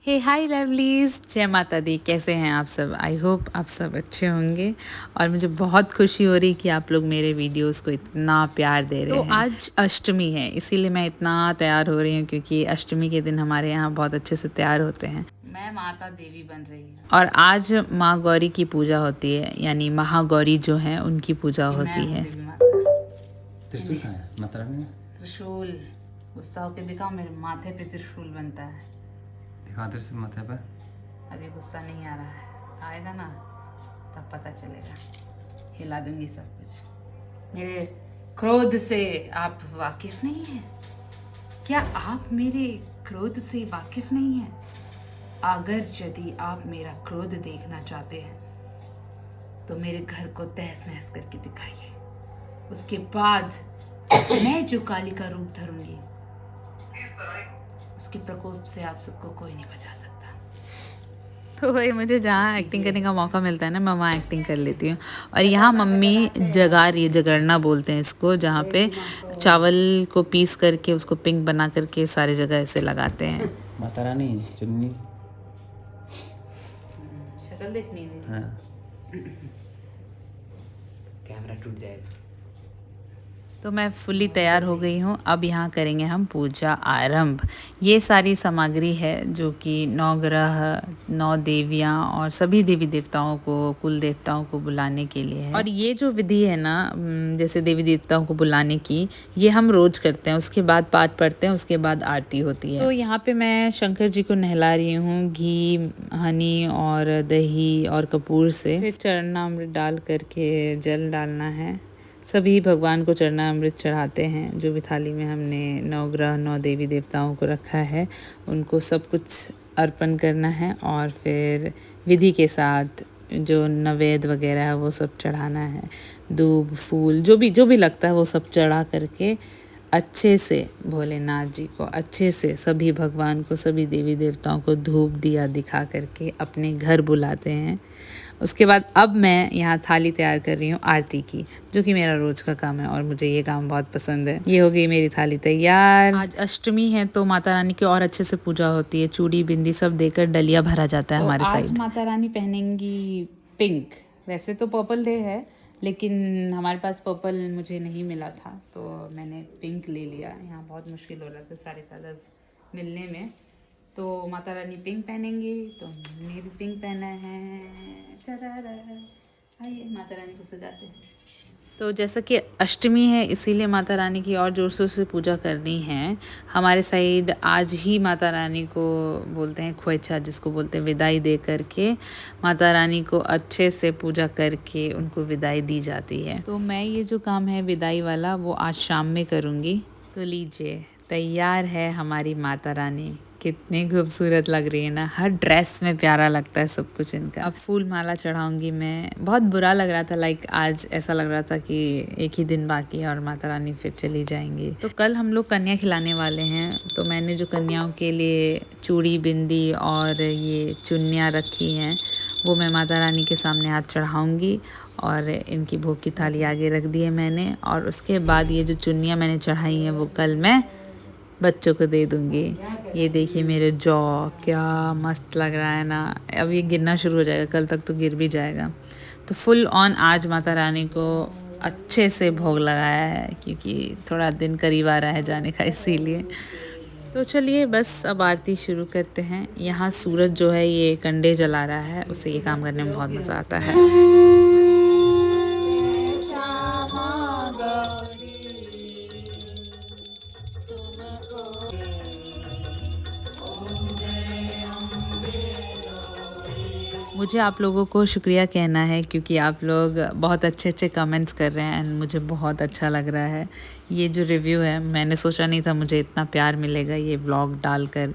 हे हाय lovelies, जय माता दी। कैसे हैं आप सब? आई होप आप सब अच्छे होंगे और मुझे बहुत खुशी हो रही कि आप लोग मेरे वीडियोस को इतना प्यार दे रहे हैं। तो आज अष्टमी है, इसीलिए मैं इतना तैयार हो रही हूँ क्योंकि अष्टमी के दिन हमारे यहाँ बहुत अच्छे से तैयार होते हैं। मैं माता देवी बन रही हूँ और आज माँ गौरी की पूजा होती है, यानी महागौरी जो है उनकी पूजा होती है। त्रिशूल कहाँ है? माता रानी त्रिशूल गुस्सा होके दिखाओ, मेरे माथे पे त्रिशूल बनता है। दिखा त्रिशूल माथे पर। अभी गुस्सा नहीं आ रहा है, आएगा ना तब पता चलेगा। हिला दूंगी सब कुछ। मेरे क्रोध से आप वाकिफ नहीं हैं? क्या आप मेरे क्रोध से वाकिफ नहीं हैं? अगर यदि आप मेरा क्रोध देखना चाहते हैं तो मेरे घर को तहस नहस करके दिखाइए। उसके बाद मैं जो काली का रूप धरूंगी, उसके प्रकोप से आप सबको कोई नहीं बचा सकता। तो वही मुझे जहाँ एक्टिंग करने का मौका मिलता है ना, मैं वहाँ एक्टिंग कर लेती हूँ। और यहाँ मम्मी जगा रही है, जगरना बोलते हैं इसको, जहाँ पे चावल को पीस करके उसको पिंक बना करके सारी जगह ऐसे लगाते हैं। माता रानी चुन्नी शक्ल देखनी है। हाँ। कैमरा टूट जाएगा। तो मैं फुली तैयार हो गई हूँ। अब यहाँ करेंगे हम पूजा आरंभ। ये सारी सामग्री है जो कि 9 ग्रह, 9 देवियाँ और सभी देवी देवताओं को, कुल देवताओं को बुलाने के लिए है। और ये जो विधि है ना, जैसे देवी देवताओं को बुलाने की, ये हम रोज करते हैं। उसके बाद पाठ पढ़ते हैं, उसके बाद आरती होती है। तो यहाँ पे मैं शंकर जी को नहला रही हूँ घी, हनी और दही और कपूर से। फिर चरणामृत डाल करके जल डालना है। सभी भगवान को चरणामृत चढ़ाते हैं। जो भी थाली में हमने 9 ग्रह, 9 देवी देवताओं को रखा है, उनको सब कुछ अर्पण करना है और फिर विधि के साथ जो नैवेद्य वगैरह है वो सब चढ़ाना है। दूब, फूल, जो भी लगता है वो सब चढ़ा करके अच्छे से भोलेनाथ जी को, अच्छे से सभी भगवान को, सभी देवी देवताओं को धूप दिया दिखा करके अपने घर बुलाते हैं। उसके बाद अब मैं यहाँ थाली तैयार कर रही हूँ आरती की, जो कि मेरा रोज का काम है और मुझे ये काम बहुत पसंद है। ये हो गई मेरी थाली तैयार। आज अष्टमी है तो माता रानी की और अच्छे से पूजा होती है। चूड़ी बिंदी सब देकर डलिया भरा जाता है तो हमारे साइड। माता रानी पहनेंगी पिंक। वैसे तो पर्पल डे है, लेकिन हमारे पास पर्पल मुझे नहीं मिला था तो मैंने पिंक ले लिया। यहाँ बहुत मुश्किल हो रहा था सारे कलर्स मिलने में। तो माता रानी पिंक पहनेंगी तो मैंने भी पिंक पहना है। आइए माता रानी को सजाते हैं। तो जैसा कि अष्टमी है इसीलिए माता रानी की और जोर शोर से पूजा करनी है। हमारे साइड आज ही माता रानी को बोलते हैं खोइछा, जिसको बोलते हैं विदाई दे करके माता रानी को अच्छे से पूजा करके उनको विदाई दी जाती है। तो मैं ये जो काम है विदाई वाला वो आज शाम में करूँगी। तो लीजिए, तैयार है हमारी माता रानी। कितनी खूबसूरत लग रही है ना, हर ड्रेस में प्यारा लगता है सब कुछ इनका। अब फूल माला चढ़ाऊंगी मैं। बहुत बुरा लग रहा था, आज ऐसा लग रहा था कि एक ही दिन बाकी है और माता रानी फिर चली जाएंगी। तो कल हम लोग कन्या खिलाने वाले हैं, तो मैंने जो कन्याओं के लिए चूड़ी बिंदी और ये चुन्नियाँ रखी हैं वो मैं माता रानी के सामने हाथ चढ़ाऊँगी और इनकी भोग की थाली आगे रख दी है मैंने। और उसके बाद ये जो चुन्नियाँ मैंने चढ़ाई हैं वो कल मैं बच्चों को दे दूँगी। ये देखिए मेरे जॉ, क्या मस्त लग रहा है ना। अब ये गिरना शुरू हो जाएगा, कल तक तो गिर भी जाएगा। तो फुल ऑन आज माता रानी को अच्छे से भोग लगाया है क्योंकि थोड़ा दिन करीब आ रहा है जाने का, इसीलिए। तो चलिए बस अब आरती शुरू करते हैं। यहाँ सूरज जो है ये कंडे जला रहा है, उससे ये काम करने में बहुत मज़ा आता है। मुझे आप लोगों को शुक्रिया कहना है क्योंकि आप लोग बहुत अच्छे अच्छे कमेंट्स कर रहे हैं एंड मुझे बहुत अच्छा लग रहा है। ये जो रिव्यू है, मैंने सोचा नहीं था मुझे इतना प्यार मिलेगा ये व्लॉग डालकर,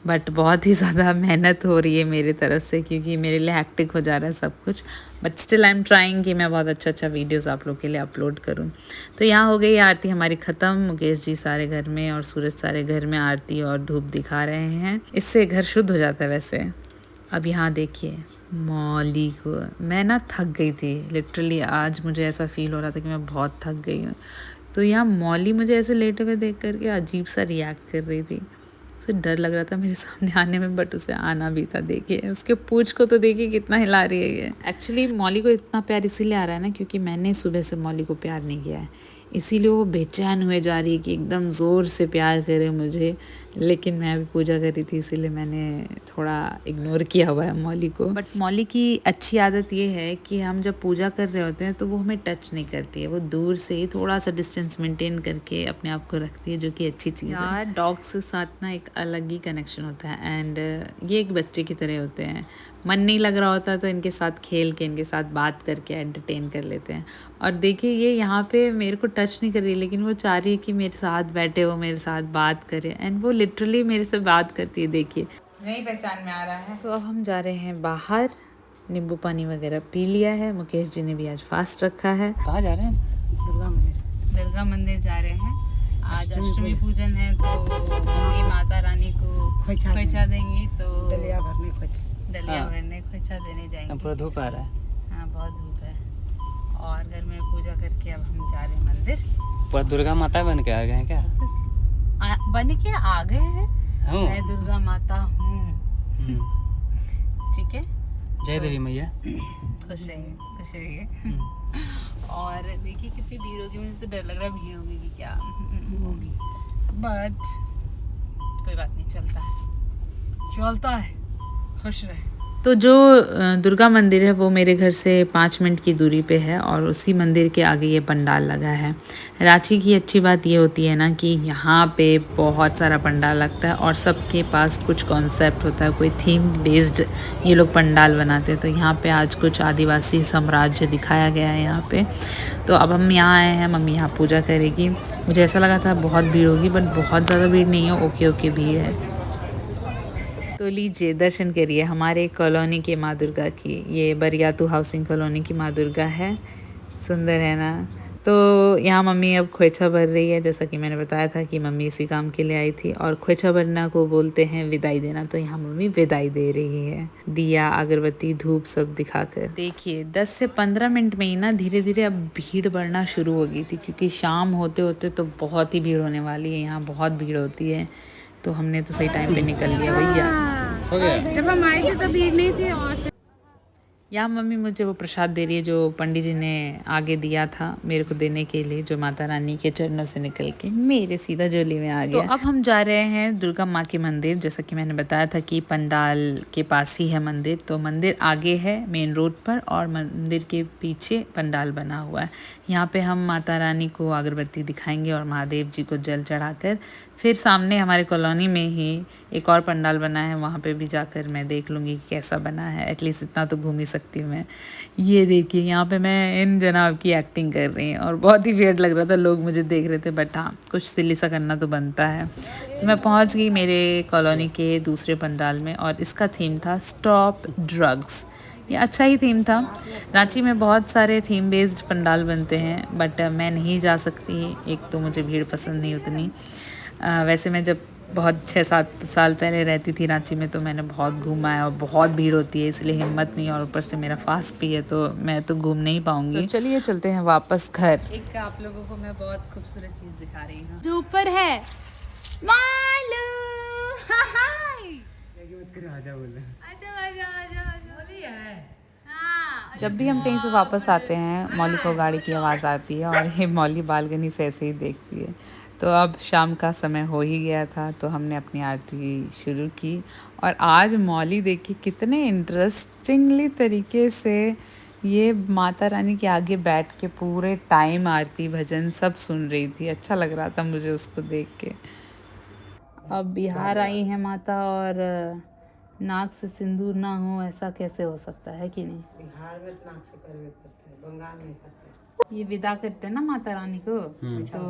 बट बहुत ही ज़्यादा मेहनत हो रही है मेरी तरफ से क्योंकि मेरे लिए हैक्टिक हो जा रहा है सब कुछ। But still I am trying कि मैं बहुत अच्छा वीडियोस आप लोग के लिए अपलोड करूं। तो यहाँ हो गई आरती हमारी ख़त्म। मुकेश जी सारे घर में और सूरज सारे घर में आरती और धूप दिखा रहे हैं। इससे घर शुद्ध हो जाता है वैसे। अब यहाँ देखिए मौली को, मैं ना थक गई थी लिटरली। आज मुझे ऐसा फील हो रहा था कि मैं बहुत थक गई हूँ। तो यहाँ मौली मुझे ऐसे लेटे हुए देख करके अजीब सा रिएक्ट कर रही थी। उसे डर लग रहा था मेरे सामने आने में, बट उसे आना भी था। देखिए उसके पूंछ को तो देखिए कितना हिला रही है ये। एक्चुअली मौली को इतना प्यार इसीलिए आ रहा है ना क्योंकि मैंने सुबह से मौली को प्यार नहीं किया है, इसीलिए वो बेचैन हुए जा रही है कि एकदम ज़ोर से प्यार करे मुझे। लेकिन मैं अभी पूजा कर रही थी इसीलिए मैंने थोड़ा इग्नोर किया हुआ है मौली को। बट मौली की अच्छी आदत ये है कि हम जब पूजा कर रहे होते हैं तो वो हमें टच नहीं करती है, वो दूर से ही थोड़ा सा डिस्टेंस मेंटेन करके अपने आप को रखती है, जो कि अच्छी चीज़ है। डॉग्स के साथ ना एक अलग ही कनेक्शन होता है एंड ये एक बच्चे की तरह होते हैं। मन नहीं लग रहा होता तो इनके साथ खेल के, इनके साथ बात करके एंटरटेन कर लेते हैं। और देखिए ये यहाँ पे मेरे को टच नहीं कर रही, लेकिन वो चाह रही है कि मेरे साथ बैठे, वो मेरे साथ बात करे एंड वो लिटरली मेरे से बात करती है। देखिए नहीं पहचान में आ रहा है। तो अब हम जा रहे हैं बाहर, नींबू पानी वगैरह पी लिया है। मुकेश जी ने भी आज फास्ट रखा है। कहाँ जा रहे हैं? दुर्गा मंदिर। दुर्गा मंदिर जा रहे हैं। आज अष्टमी पूजन है तो मम्मी माता रानी को खोइचा देंगी, तो दलिया भरने खोइचा देने जाएंगे। पूरा धूप आ रहा है। हाँ बहुत धूप है। और घर में पूजा करके अब हम जा रहे हैं मंदिर। पूरा दुर्गा माता बन के आ गए हैं क्या? बन के आ गए हैं। हूँ। मैं दुर्गा माता हूँ। ठीक है। जय देवी मैया। खुश रहिए, खुश रहिए। और देखिए कितनी भीड़ होगी, मुझे तो डर लग रहा है भीड़ होगी कि क्या होगी, बट कोई बात नहीं, चलता है, खुश रहे। तो जो दुर्गा मंदिर है वो मेरे घर से 5 मिनट की दूरी पे है और उसी मंदिर के आगे ये पंडाल लगा है। रांची की अच्छी बात ये होती है ना कि यहाँ पे बहुत सारा पंडाल लगता है और सबके पास कुछ कॉन्सेप्ट होता है, कोई थीम बेस्ड ये लोग पंडाल बनाते हैं। तो यहाँ पे आज कुछ आदिवासी साम्राज्य दिखाया गया है यहाँ पे। तो अब हम यहाँ आए हैं, मम्मी यहाँ पूजा करेगी। मुझे ऐसा लगा था बहुत भीड़ होगी, बट बहुत ज़्यादा भीड़ नहीं है, ओके भीड़ है। तो लीजिए दर्शन करिए हमारे कॉलोनी के माँ दुर्गा की। ये बरियातू हाउसिंग कॉलोनी की माँ दुर्गा है, सुंदर है ना। तो यहाँ मम्मी अब खोइचा भर रही है, जैसा कि मैंने बताया था कि मम्मी इसी काम के लिए आई थी। और खोइचा भरना को बोलते हैं विदाई देना, तो यहाँ मम्मी विदाई दे रही है, दिया अगरबत्ती धूप सब दिखाकर। देखिए 10 से 15 मिनट में ही ना धीरे धीरे अब भीड़ बढ़ना शुरू हो गई थी, क्योंकि शाम होते होते तो बहुत ही भीड़ होने वाली है। यहाँ बहुत भीड़ होती है, तो हमने तो सही टाइम पे निकल लिया भैया। हो गया। जब हम आए थे तो भीड़ नहीं थी। और यहाँ मम्मी मुझे वो प्रसाद दे रही है जो पंडित जी ने आगे दिया था मेरे को देने के लिए, जो माता रानी के चरणों से निकल के मेरे सीधा झोली में आ गया। तो अब हम जा रहे हैं दुर्गा माँ के मंदिर। जैसा कि मैंने बताया था कि पंडाल के पास ही है मंदिर, तो मंदिर आगे है मेन रोड पर और मंदिर के पीछे पंडाल बना हुआ है। यहाँ पे हम माता रानी को अगरबत्ती दिखाएंगे और महादेव जी को जल चढ़ाकर फिर सामने हमारे कॉलोनी में ही एक और पंडाल बना है, वहाँ पे भी जाकर मैं देख लूँगी कि कैसा बना है। एटलीस्ट इतना तो घूम ही सकती हूँ मैं। ये देखिए यहाँ पे मैं इन जनाब की एक्टिंग कर रही हूँ और बहुत ही वियर्ड लग रहा था, लोग मुझे देख रहे थे, बट हाँ कुछ सिली सा करना तो बनता है। तो मैं पहुँच गई मेरे कॉलोनी के दूसरे पंडाल में और इसका थीम था स्टॉप ड्रग्स। ये अच्छा ही थीम था। रांची में बहुत सारे थीम बेस्ड पंडाल बनते हैं, बट मैं नहीं जा सकती, एक तो मुझे भीड़ पसंद नहीं उतनी। वैसे मैं जब बहुत 6-7 साल पहले रहती थी रांची में तो मैंने बहुत घूमा है और बहुत भीड़ होती है, इसलिए हिम्मत नहीं, और ऊपर से मेरा फास्ट भी है तो मैं तो घूम नहीं पाऊंगी। तो चलिए चलते हैं वापस घर। एक आप लोगों को मैं बहुत खूबसूरत चीज़ दिखा रही हूँ जो ऊपर है। मालू जब भी हम कहीं से वापस आते हैं मौली को गाड़ी की आवाज़ आती है और ये मौली बालकनी से ऐसे ही देखती है। तो अब शाम का समय हो ही गया था तो हमने अपनी आरती शुरू की और आज मौली देखिए कितने इंटरेस्टिंगली तरीके से ये माता रानी के आगे बैठ के पूरे टाइम आरती भजन सब सुन रही थी। अच्छा लग रहा था मुझे उसको देख के। अब बिहार आई है माता और नाक से सिंदूर ना हो ऐसा कैसे हो सकता है कि नहीं? बिहार में नाक से करवे करते हैं, बंगाल में करते हैं। ये विदा करते हैं ना माता रानी को, तो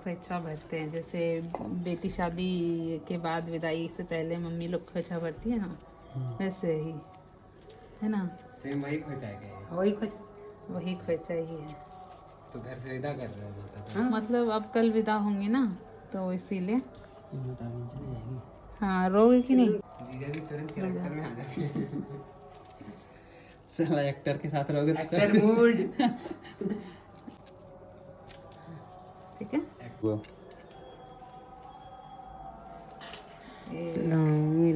खोइचा भरते हैं। जैसे बेटी शादी के बाद विदाई से पहले मम्मी लोग खोइचा भरती है ना, वैसे ही है ना। सेम वही खोइचा है क्या? वही खोइचा ही है। तो घर से विदा कर रहे हो माता को? मतलब अब कल विदा होंगे ना, तो इसीलिए। माता रानी चली जाएगी। हाँ रोगे कि नहीं? जीजा भी तुरंत कैरेक्टर में आ जाएंगे। साला एक्टर के साथ रहोगे तो एक्टर मूड। ठीक है।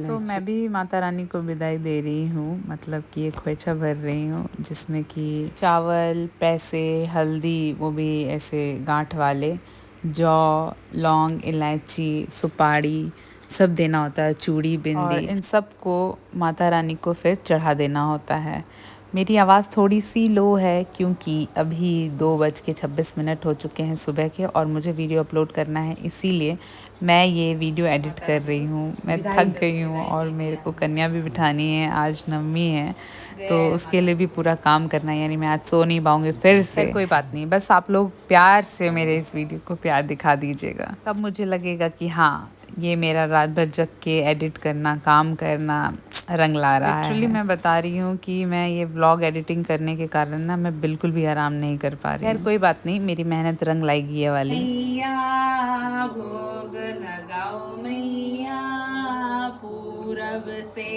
तो मैं भी माता रानी को विदाई दे रही हूँ, मतलब कि एक खोइछा भर रही हूँ जिसमें कि चावल, पैसे, हल्दी, वो भी ऐसे गांठ वाले, जौ, लौंग, इलायची, सुपारी सब देना होता है, चूड़ी, बिंदी, और इन सब को माता रानी को फिर चढ़ा देना होता है। मेरी आवाज़ थोड़ी सी लो है क्योंकि अभी 2:26 हो चुके हैं सुबह के और मुझे वीडियो अपलोड करना है, इसीलिए मैं ये वीडियो एडिट कर रही हूँ। मैं थक गई हूँ और मेरे को कन्या भी बिठानी है, आज नवमी है तो उसके लिए भी पूरा काम करना है, यानी मैं आज सो नहीं पाऊँगी फिर से। कोई बात नहीं, बस आप लोग प्यार से मेरे इस वीडियो को प्यार दिखा दीजिएगा, तब मुझे लगेगा कि हाँ ये मेरा रात भर जग के एडिट करना, काम करना रंग ला रहा है। एक्चुअली मैं बता रही हूँ कि मैं ये व्लॉग एडिटिंग करने के कारण ना मैं बिल्कुल भी आराम नहीं कर पा रही। यार कोई बात नहीं, मेरी मेहनत रंग लाएगी ये वाली। मैया भोग लगाओ मैया, पूरब से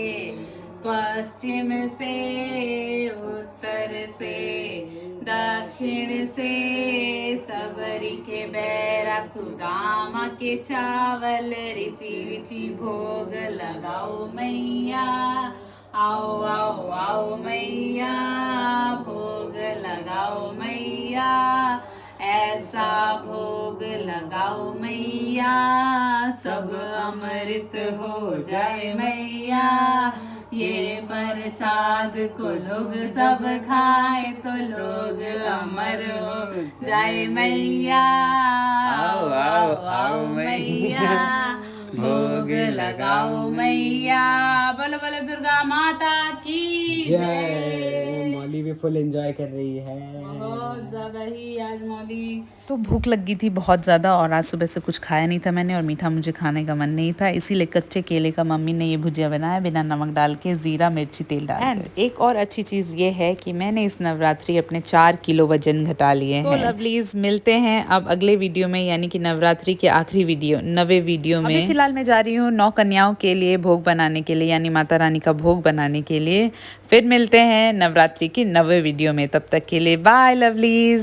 पश्चिम से उत्तर से दक्षिण से, सबरी के बैरा सुदामा के चावल, रिची रिची भोग लगाओ मैया, आओ आओ आओ मैया, भोग लगाओ मैया, ऐसा भोग लगाओ मैया, सब अमृत हो जाए मैया, ये प्रसाद को लोग सब खाए तो लोग अमर हो जाए मैया, आओ आओ आओ मैया, भोग लगाओ मैया। बोलो बोलो दुर्गा माता की जय। मौली भी फुल एंजॉय कर रही है, बहुत ज़्यादा ही आज मौली। तो भूख लगी थी बहुत ज़्यादा और आज सुबह से कुछ खाया नहीं था मैंने और मीठा मुझे खाने का मन नहीं था, इसीलिए कच्चे केले का मम्मी ने ये भुजिया बनाया बिना नमक डाल के, ज़ीरा मिर्ची तेल डाल। एंड एक और अच्छी चीज़ ये है कि मैंने इस नवरात्रि अपने 4 किलो वजन घटा लिए हैं। लवलीज मिलते हैं अब अगले वीडियो में, यानी कि नवरात्रि के आखिरी वीडियो 9वें वीडियो में। फिलहाल मैं जा रही हूँ 9 कन्याओं के लिए भोग बनाने के लिए, यानी माता रानी का भोग बनाने के लिए। फिर मिलते हैं नवरात्रि की 9वें वीडियो में, तब तक के लिए बाय लवलीज।